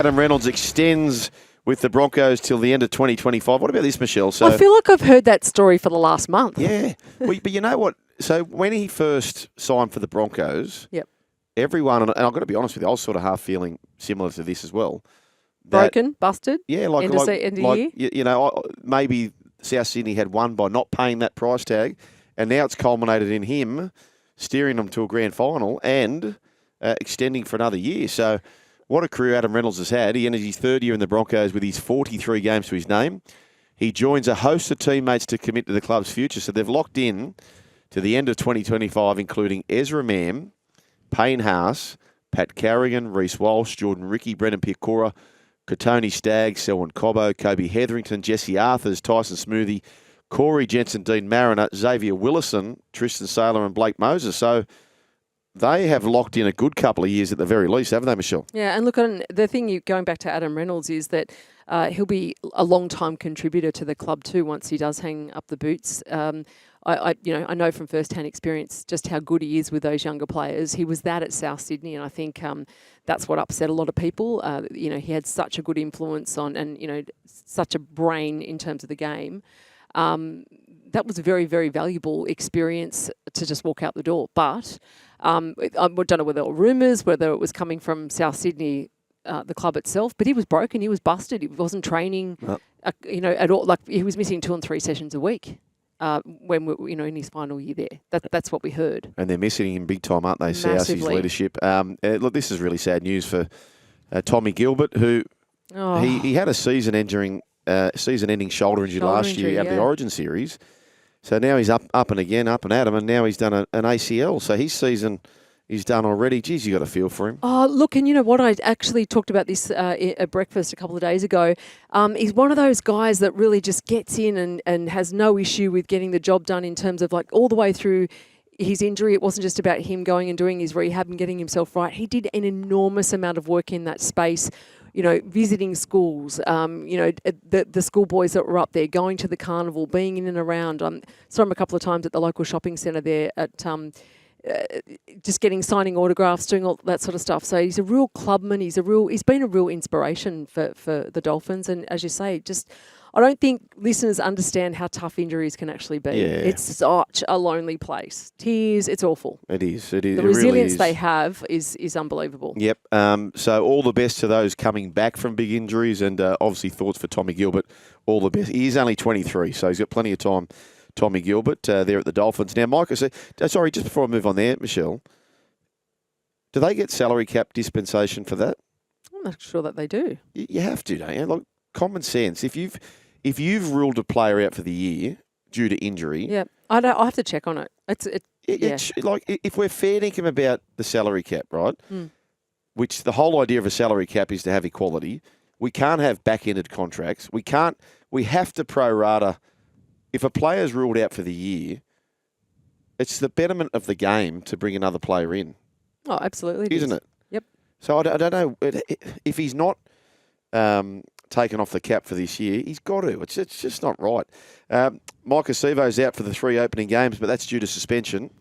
Adam Reynolds extends with the Broncos till the end of 2025. What about this, Michelle? So I feel like I've heard that story for the last month. yeah, but you know what? So when he first signed for the Broncos, Yep. everyone, and I've got to be honest with you, I was sort of half feeling similar to this as well. Broken, busted. Yeah, like year. you know, maybe South Sydney had won by not paying that price tag, and now it's culminated in him steering them to a grand final and extending for another year. So what a career Adam Reynolds has had. He enters his third year in the Broncos with his 43 games to his name. He joins a host of teammates to commit to the club's future. So they've locked in to the end of 2025, including Ezra Mam, Payne Haas, Pat Carrigan, Reece Walsh, Jordan Ricky, Brendan Piakura, Katoni Stagg, Selwyn Cobbo, Kobe Hetherington, Jesse Arthurs, Tyson Smoothie, Corey Jensen, Dean Mariner, Xavier Willison, Tristan Saylor and Blake Moses. So they have locked in a good couple of years at the very least, haven't they, Michelle? Yeah, and look, the thing going back to Adam Reynolds is that he'll be a long-time contributor to the club too once he does hang up the boots. I know from first-hand experience just how good he is with those younger players. He was that at South Sydney, and I think that's what upset a lot of people. He had such a good influence on, and such a brain in terms of the game. That was a very, very valuable experience to just walk out the door. But I don't know whether it were rumours, whether it was coming from South Sydney, the club itself. But he was broken. He was busted. He wasn't training, at all. Like he was missing 2 and 3 sessions a week. When we, in his final year there. That's what we heard. And they're missing him big time, aren't they? South, his leadership. Look, this is really sad news for Tommy Gilbert, who he had a season-ending shoulder injury last year out of the Origin series. So now he's up and at him, and now he's done an ACL. So his season is done already. Geez, you got a feel for him. Oh, look, and you know what? I actually talked about this at breakfast a couple of days ago. He's one of those guys that really just gets in and has no issue with getting the job done in terms of like all the way through his injury. It wasn't just about him going and doing his rehab and getting himself right. He did an enormous amount of work in that space. Visiting schools, the schoolboys that were up there, going to the carnival, being in and around. Saw him a couple of times at the local shopping centre there at just signing autographs, doing all that sort of stuff. So he's a real clubman. He's been a real inspiration for the Dolphins. And as you say, I don't think listeners understand how tough injuries can actually be. Yeah. It's such a lonely place. Tears, it's awful. It is. The resilience they have is unbelievable. Yep. So all the best to those coming back from big injuries, and obviously thoughts for Tommy Gilbert. All the best. He is only 23, so he's got plenty of time. Tommy Gilbert there at the Dolphins. Now, Mike, sorry, just before I move on there, Michelle, do they get salary cap dispensation for that? I'm not sure that they do. You have to, don't you? Like common sense. If you've ruled a player out for the year due to injury, yeah, I have to check on it. It's like if we're fair dinkum about the salary cap, right? Which the whole idea of a salary cap is to have equality. We can't have back-ended contracts. We have to pro rata. If a player's ruled out for the year, it's the betterment of the game to bring another player in. Oh, absolutely. Isn't it? Yep. So I don't know. If he's not taken off the cap for this year, he's got to. It's just not right. Mike Acevo's out for the 3 opening games, but that's due to suspension.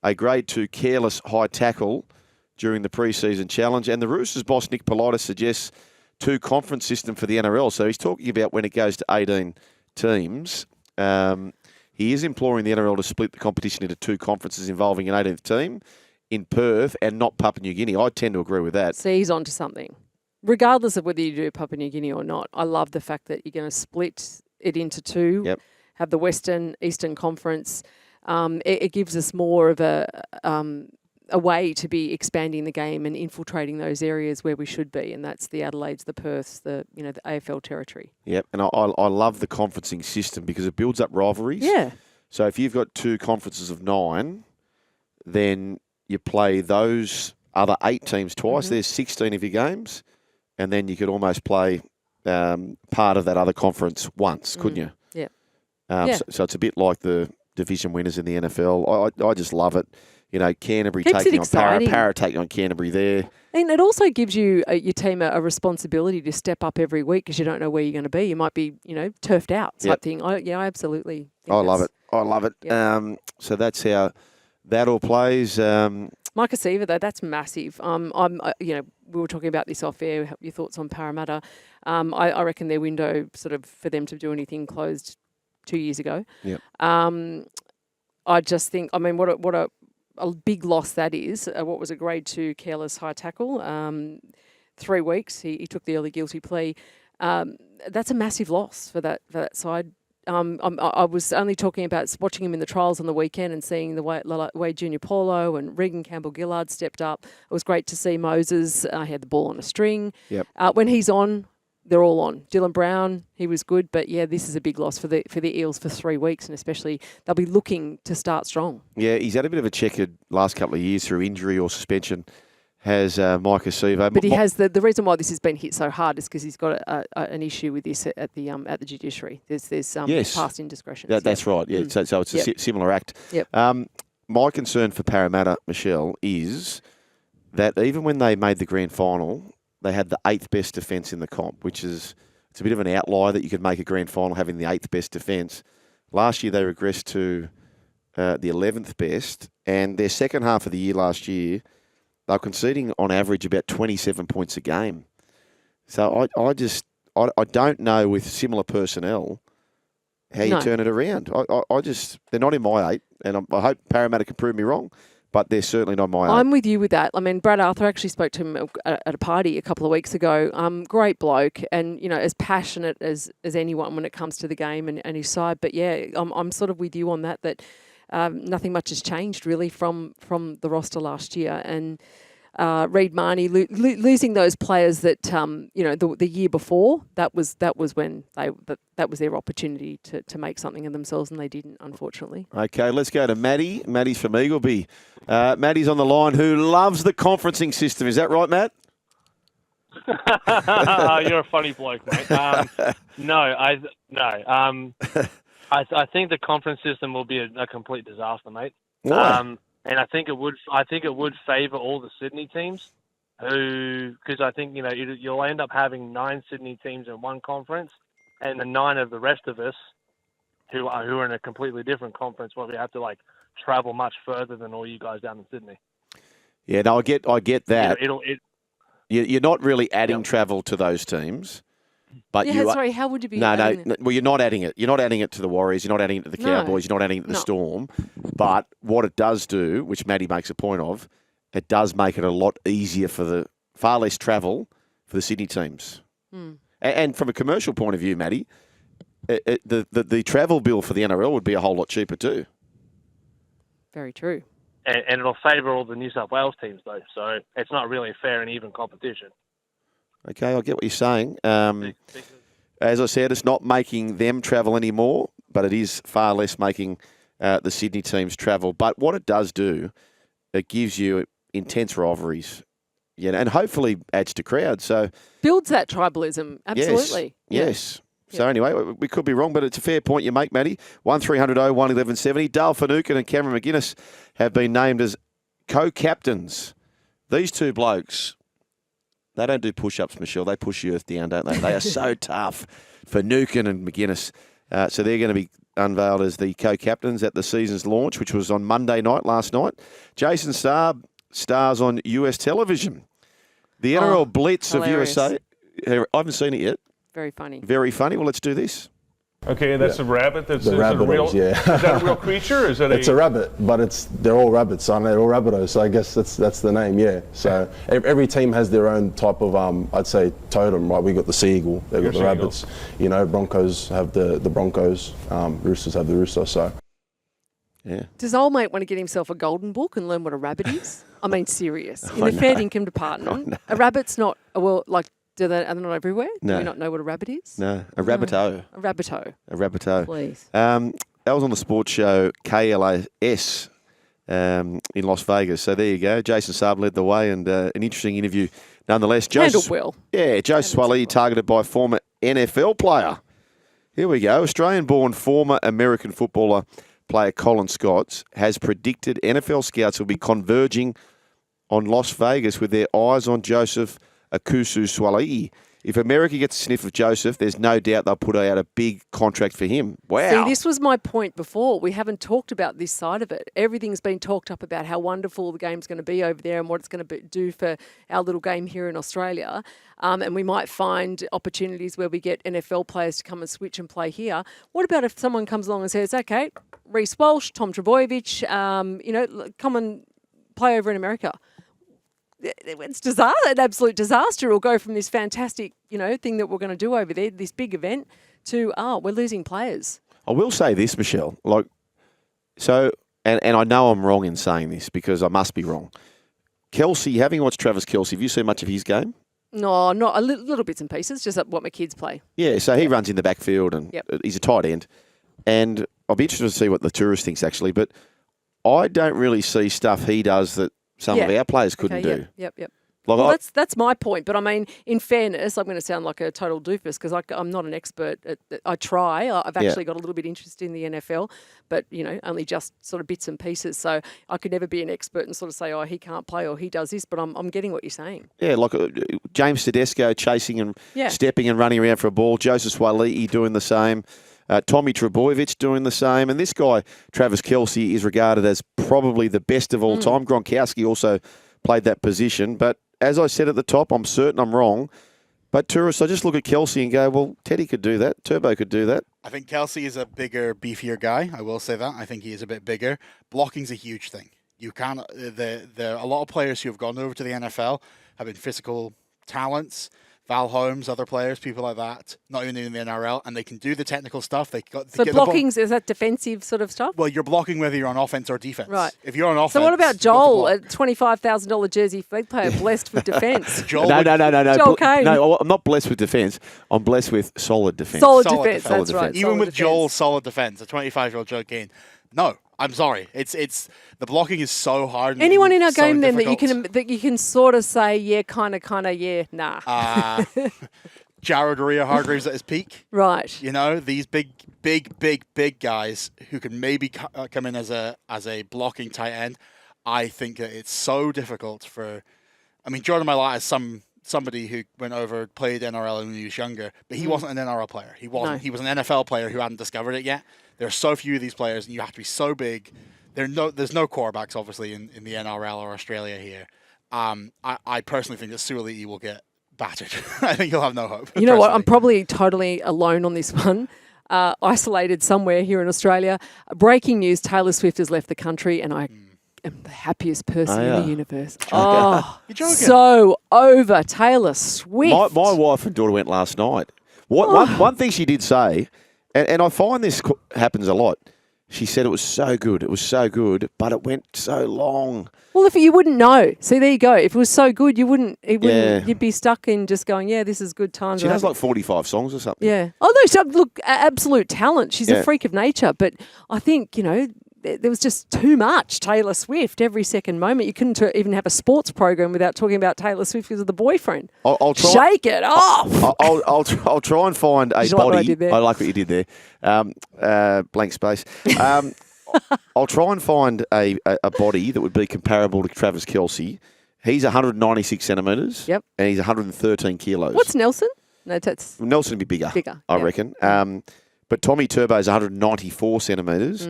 A grade 2 careless high tackle during the pre-season challenge. And the Roosters boss, Nick Politis, suggests 2 conference system for the NRL. So he's talking about when it goes to 18 teams. He is imploring the NRL to split the competition into 2 conferences involving an 18th team in Perth and not Papua New Guinea. I tend to agree with that. See, he's onto something. Regardless of whether you do Papua New Guinea or not, I love the fact that you're going to split it into 2, Yep. Have the Western, Eastern Conference. It gives us more of a way to be expanding the game and infiltrating those areas where we should be, and that's the Adelaides, the Perths, the AFL territory. Yep, and I love the conferencing system because it builds up rivalries. Yeah. So if you've got 2 conferences of 9, then you play those other 8 teams twice. There's 16 of your games, and then you could almost play part of that other conference once, couldn't you? Yeah. So it's a bit like the division winners in the NFL. I just love it. Canterbury Keeps taking it on exciting. Para taking on Canterbury there. And it also gives you your team a responsibility to step up every week because you don't know where you're going to be. You might be, turfed out type thing. I absolutely. I love it. Yep. So that's how that all plays. Micah Seaver, though, that's massive. We were talking about this off air. Your thoughts on Parramatta? I reckon their window, sort of, for them to do anything, closed 2 years ago. Yep. I just think, what a big loss that is. What was a grade 2 careless high tackle? 3 weeks. He took the early guilty plea. That's a massive loss for that side. I was only talking about watching him in the trials on the weekend and seeing the way Junior Paulo and Regan Campbell-Gillard stepped up. It was great to see Moses. He had the ball on a string. Yep. When he's on, they're all on. Dylan Brown, he was good, but yeah, this is a big loss for the Eels for 3 weeks, and especially they'll be looking to start strong. Yeah, he's had a bit of a checkered last couple of years through injury or suspension. Has Micah Seaver. But he has the reason why this has been hit so hard is because he's got an issue with this at the judiciary. There's yes. past indiscretions. That's right. Yeah, so it's a similar act. Yep. My concern for Parramatta, Michelle, is that even when they made the grand final, they had the 8th best defence in the comp, which is it's a bit of an outlier that you could make a grand final having the 8th best defence. Last year they regressed to the 11th best, and their second half of the year last year, they were conceding on average about 27 points a game. So I don't know with similar personnel how you turn it around. They're not in my 8, and I hope Parramatta can prove me wrong, but they're certainly not my 8. I'm with you with that. I mean, Brad Arthur actually spoke to him at a party a couple of weeks ago. Great bloke, and as passionate as anyone when it comes to the game and his side. But yeah, I'm sort of with you on that. Nothing much has changed really from the roster last year, and Reid Marnie losing those players that the year before, that was when that was their opportunity to make something of themselves, and they didn't, unfortunately. Okay, let's go to Maddie. Maddie's from Eagleby. Maddie's on the line, who loves the conferencing system. Is that right, Matt? You're a funny bloke, mate. I think the conference system will be a complete disaster, mate. Why? And I think it would favour all the Sydney teams, because I think you'll end up having 9 Sydney teams in one conference, and the 9 of the rest of us who are in a completely different conference, where we have to travel much further than all you guys down in Sydney. Yeah, no, I get that. You're not really adding Yep. travel to those teams. But sorry, how would you be adding it? Well, you're not adding it. You're not adding it to the Warriors. You're not adding it to the Cowboys. You're not adding it to the Storm. But what it does do, which Maddie makes a point of, it does make it a lot easier for far less travel for the Sydney teams. And from a commercial point of view, Maddie, the travel bill for the NRL would be a whole lot cheaper too. Very true. And it'll favour all the New South Wales teams, though. So it's not really a fair and even competition. Okay, I get what you're saying. As I said, it's not making them travel anymore, but it is far less making the Sydney teams travel. But what it does do, it gives you intense rivalries, and hopefully adds to crowds. So builds that tribalism, absolutely. Yes. So anyway, we could be wrong, but it's a fair point you make, Maddie. 1300 01 1170. Dale Finucane and Cameron McGuinness have been named as co-captains. These two blokes, they don't do push-ups, Michelle. They push the earth down, don't they? They are so tough. Finucane and McGuinness. So they're going to be unveiled as the co-captains at the season's launch, which was on Monday night, last night. Jason Saab stars on US television. The NRL Blitz hilarious. of USA. I haven't seen it yet. Very funny. Very funny. Well, let's do this. Okay, that's a rabbit. That's The Rabbitohs, Is that a real creature? Or is that It's a rabbit, but they're all rabbits, aren't they? They're all Rabbitohs, so I guess that's the name, yeah. So every team has their own type of, I'd say, totem, right? We got the Seagull, they've got the Rabbits. Broncos have the Broncos, Roosters have the Roosters, so. Yeah. Does old mate want to get himself a golden book and learn what a rabbit is? I mean, serious. In the fair income department, a rabbit's not, are they not everywhere? No. Do we not know what a rabbit is? No, a rabbitoh. A rabbitoh. A rabbitoh. Please. That was on the sports show KLAS in Las Vegas. So there you go. Jason Saab led the way, and an interesting interview nonetheless. Handled well. Yeah, Joseph Suaalii targeted by former NFL player. Here we go. Australian-born former American footballer player Colin Scott has predicted NFL scouts will be converging on Las Vegas with their eyes on Joseph Suaalii if America gets a sniff of Joseph, there's no doubt they'll put out a big contract for him. Wow. See, this was my point before. We haven't talked about this side of it. Everything's been talked up about how wonderful the game's going to be over there and what it's going to do for our little game here in Australia. And we might find opportunities where we get NFL players to come and switch and play here. What about if someone comes along and says, okay, Reece Walsh, Tom Trbojevic, come and play over in America? It's an absolute disaster. It'll go from this fantastic, thing that we're going to do over there, this big event, to, we're losing players. I will say this, Michelle. And I know I'm wrong in saying this because I must be wrong. Kelsey, having watched Travis Kelce, have you seen much of his game? No, not little bits and pieces, just what my kids play. Yeah, so he runs in the backfield and he's a tight end. And I'll be interested to see what the tourist thinks, actually. But I don't really see stuff he does that some of our players couldn't do. Yep. Like Well, that's my point. But I mean, in fairness, I'm going to sound like a total doofus because I'm not an expert. I try. I've actually got a little bit interested in the NFL, but only just sort of bits and pieces. So I could never be an expert and sort of say, oh, he can't play or he does this. But I'm getting what you're saying. Yeah, like James Tedesco chasing and stepping and running around for a ball. Joseph Suaalii doing the same. Tommy Trbojevic doing the same. And this guy, Travis Kelce, is regarded as probably the best of all time. Gronkowski also played that position. But as I said at the top, I'm certain I'm wrong. But tourists, I just look at Kelce and go, well, Teddy could do that. Turbo could do that. I think Kelce is a bigger, beefier guy. I will say that. I think he is a bit bigger. Blocking's a huge thing. You can't. A lot of players who have gone over to the NFL have been physical talents. Val Holmes, other players, people like that, not even in the NRL, and they can do the technical stuff. So blocking's, is that defensive sort of stuff? Well, you're blocking whether you're on offense or defense. Right. If you're on offense. So what about Joel, a $25,000 jersey flag player, blessed with defence? No. Joel Caine. No, I'm not blessed with defence. I'm blessed with solid defence. Solid defence, that's right. Even with Joel's solid defence, a 25-year-old Joel Caine. No, I'm sorry. It's the blocking is so hard. Anyone in our game then that you can sort of say, yeah, kind of, yeah, nah. Jared Hargreaves at his peak. Right. These big guys who can maybe come in as a blocking tight end. I think that it's so difficult Jordan Mailata is somebody who went over, played NRL when he was younger, but he wasn't an NRL player. He wasn't. No. He was an NFL player who hadn't discovered it yet. There are so few of these players, and you have to be so big. There's no quarterbacks, obviously, in the NRL or Australia here. I personally think that Suaalii will get battered. I think he'll have no hope. You know what? I'm probably totally alone on this one. Isolated somewhere here in Australia. Breaking news, Taylor Swift has left the country, and I am the happiest person in the universe. Oh, so over Taylor Swift. My wife and daughter went last night. One thing she did say, and I find this happens a lot, she said it was so good. It was so good, but it went so long. Well, if you wouldn't know. See, there you go. If it was so good, you wouldn't. You'd be stuck in just going, yeah, this is good times. She has like 45 songs or something. Yeah. Oh, no, look, absolute talent. She's a freak of nature. But I think, there was just too much Taylor Swift every second moment. You couldn't even have a sports program without talking about Taylor Swift because of the boyfriend. I'll try. Shake it off. I'll try and find a body. What I did there? I like what you did there. Blank space. I'll try and find a body that would be comparable to Travis Kelce. He's 196 centimetres. Yep. And he's 113 kilos. What's Nelson? No, that's Nelson would be bigger. I reckon. But Tommy Turbo is 194 centimetres.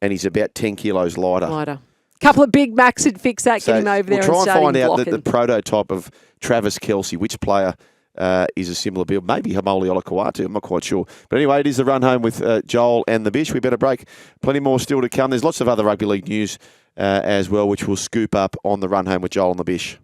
And he's about 10 kilos lighter. Couple of Big Macs would fix that, get him over there and start him blocking. We'll try and find out the prototype of Travis Kelce, which player is a similar build. Maybe Hamoli Olakawatu, I'm not quite sure. But anyway, it is the run home with Joel and the Bish. We better break. Plenty more still to come. There's lots of other rugby league news as well, which we'll scoop up on the run home with Joel and the Bish.